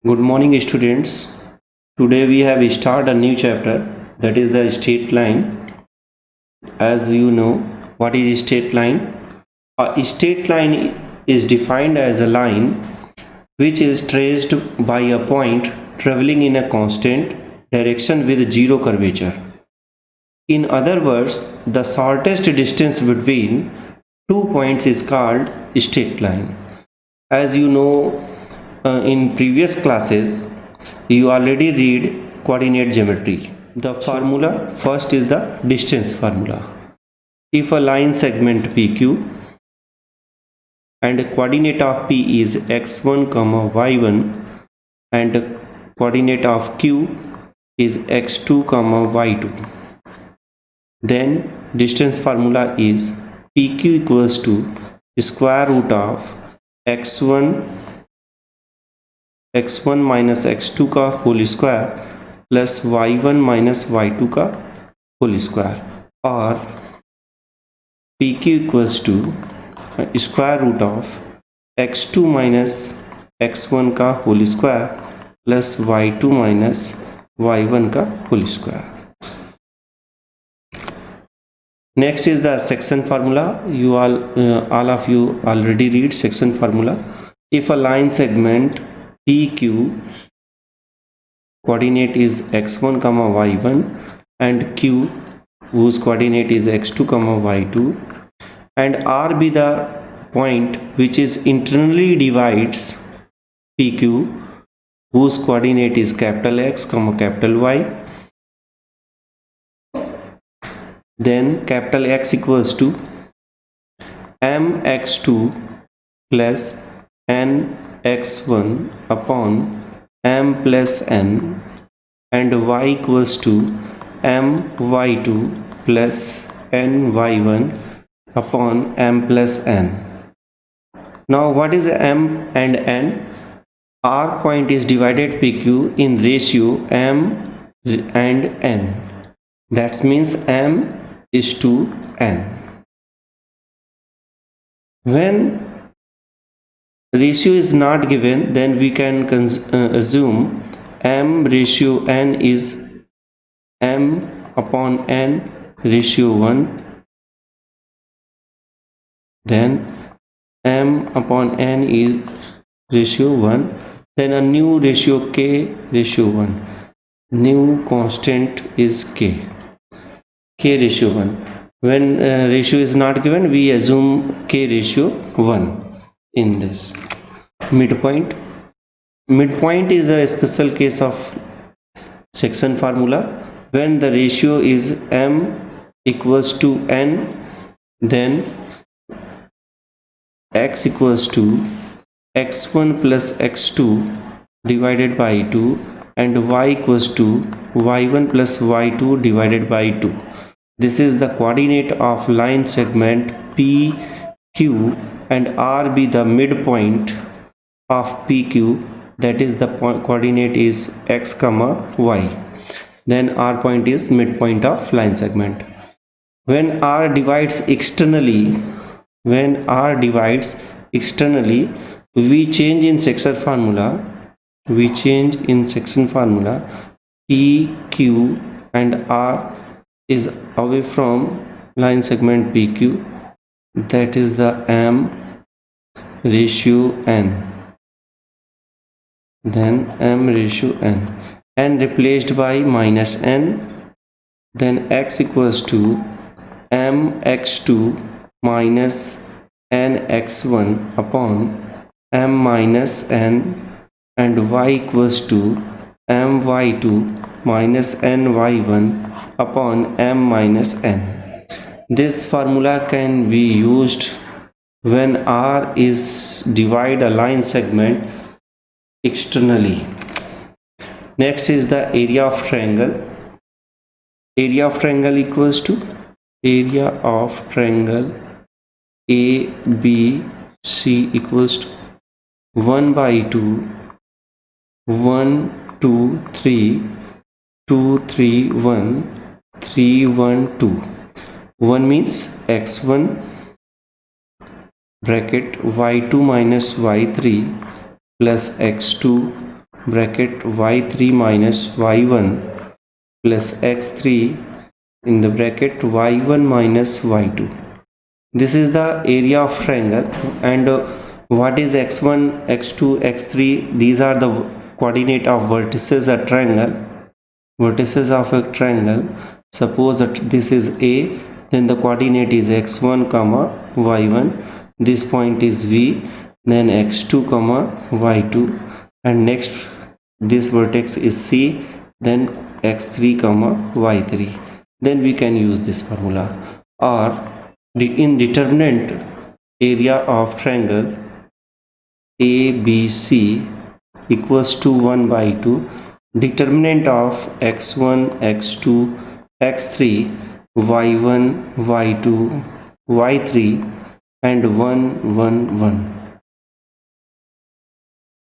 Good morning, students. Today we have started a new chapter, that is the straight line. As you know, what is straight line? A straight line is defined as a line which is traced by a point traveling in a constant direction with zero curvature. In other words, the shortest distance between two points is called straight line. As you know, in previous classes, you already read coordinate geometry. The formula first is the distance formula. If a line segment PQ and coordinate of P is x1, y1 and coordinate of Q is x2, y2, then distance formula is PQ equals to square root of x1 minus x2 का whole square plus y1 minus y2 का whole square और PQ equals to square root of x2 minus x1 का whole square plus y2 minus y1 का whole square. Next is the section formula. You all of you already read section formula. If a line segment PQ coordinate is x1, y1 and Q whose coordinate is x2, y2 and R be the point which is internally divides PQ whose coordinate is capital X, capital Y, then capital X equals to mx2 plus nx1 upon m plus n and y equals to my2 plus ny1 upon m plus n. Now what is m and n? R point is divided PQ in ratio m and n. That means m is to n. When ratio is not given, then we can assume m ratio n is m upon n ratio 1, then m upon n is ratio 1, then a new ratio k ratio 1, new constant is k ratio 1. When ratio is not given, we assume k ratio 1 in this. Midpoint is a special case of section formula. When the ratio is m equals to n, then x equals to x1 plus x2 divided by 2 and y equals to y1 plus y2 divided by 2. This is the coordinate of line segment PQ and R be the midpoint of PQ, that is the coordinate is x, y. Then R point is midpoint of line segment. When R divides externally, we change in section formula. PQ and R is away from line segment PQ, that is the m ratio n, then m ratio n replaced by minus n, then x equals to mx2 minus nx1 upon m minus n and y equals to my2 minus ny1 upon m minus n. This formula can be used when R is divide a line segment externally. Next is the area of triangle. Area of triangle equals to area of triangle ABC equals to 1 by 2 1 2 3 2 3 1 3 1 2. 1 means x1 bracket y2 minus y3 plus x2 bracket y3 minus y1 plus x3 in the bracket y1 minus y2. This is the area of triangle, and what is x1, x2, x3? These are the coordinate of vertices of triangle. Vertices of a triangle. Suppose that this is A, then the coordinate is x1 comma y1. This point is V, then x2 comma y2, and next this vertex is C, then x3 comma y3. Then we can use this formula. Or in determinant area of triangle ABC equals to 1 by 2, determinant of x1, x2, x3, y1, y2, y3 and 1, 1, 1.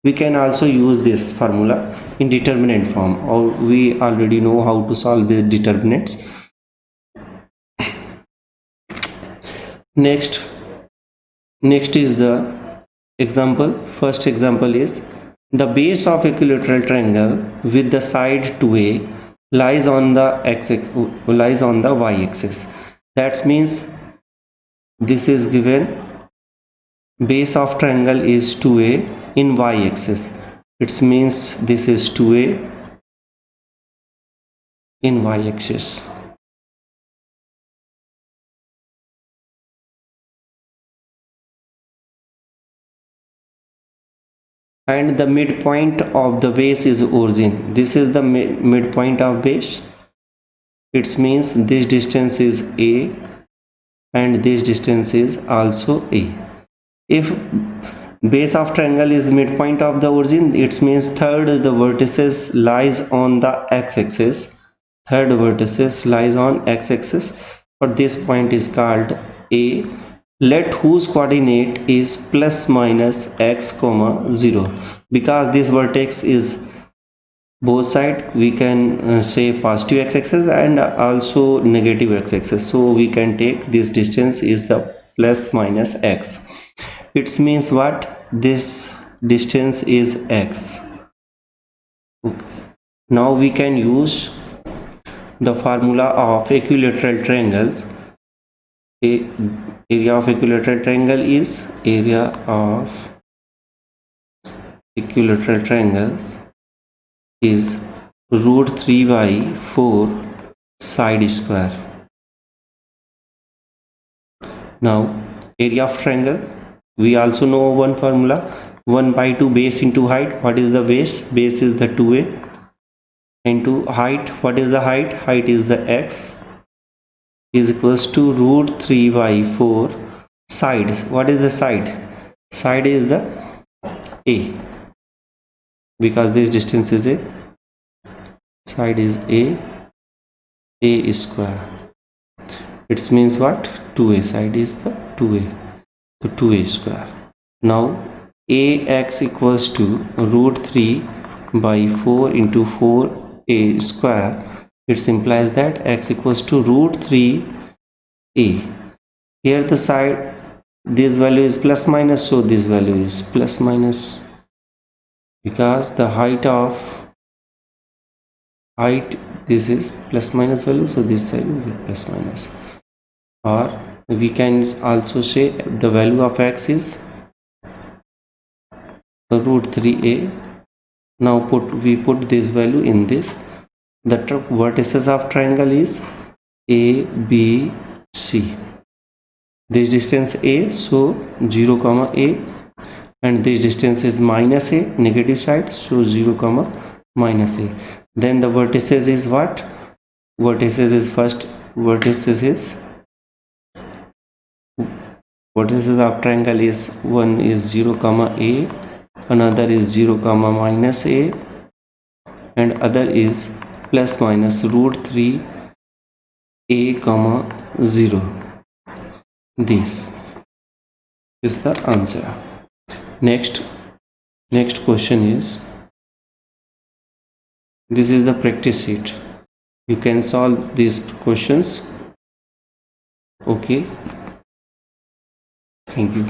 We can also use this formula in determinant form, or we already know how to solve the determinants. Next is the example. First example is the base of equilateral triangle with the side 2a lies on the y-axis. That means this is given, base of triangle is 2a in y-axis. It means this is 2a in y-axis. And the midpoint of the base is origin. This is the midpoint of base. It means this distance is a and this distance is also a. If base of triangle is midpoint of the origin, it means third the vertices lies on the x-axis. Third vertices lies on x-axis, but this point is called a. Let whose coordinate is plus minus x comma 0. Because this vertex is both side, we can say positive x-axis and also negative x-axis. So we can take this distance is the plus minus x. It means what? This distance is x. Okay. Now we can use the formula of equilateral triangles. Area of equilateral triangle is root 3 by 4 side square. Now area of triangle, we also know one formula, 1 by 2 base into height. What is the base? Base is the 2a into height. What is the height? Height is the x is equals to root 3 by 4 sides. What is the side? Side is the a, because this distance is a, side is a square. It means what? 2a, side is the 2a, so 2a square. Now ax equals to root 3 by 4 into 4a square. It implies that x equals to root 3a. Here the side, this value is plus minus, so this value is plus minus, because the height this is plus minus value, so this side is plus minus. Or we can also say the value of x is root 3a. Now we put this value in this. The vertices of triangle is a, b, c. This distance a, so 0 comma a, and this distance is minus a, negative side, so 0 comma minus a. Then the vertices is what? Vertices is vertices of triangle is, one is 0 comma a, another is 0 comma minus a, and other is plus minus root 3 a comma 0. This is the answer. Next question is, this is the practice sheet. You can solve these questions. Okay, thank you.